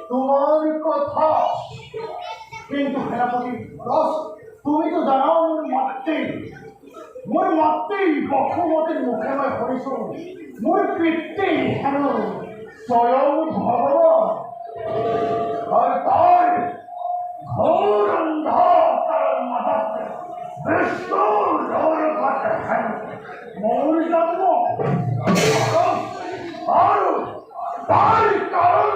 তোমার কথা কিন্তু সেনাপতি তুমি তো জানাও মোর মাতৃ বক্ষমতের মুখে মই শুনিছো মোর পিতৃ হেন স্বয়ং ভগবান আর তার ঘোর অন্ধকার মাথাতে বিষ্ণুর রোর কাছে হেন মোর জন্ম আর তার কারণ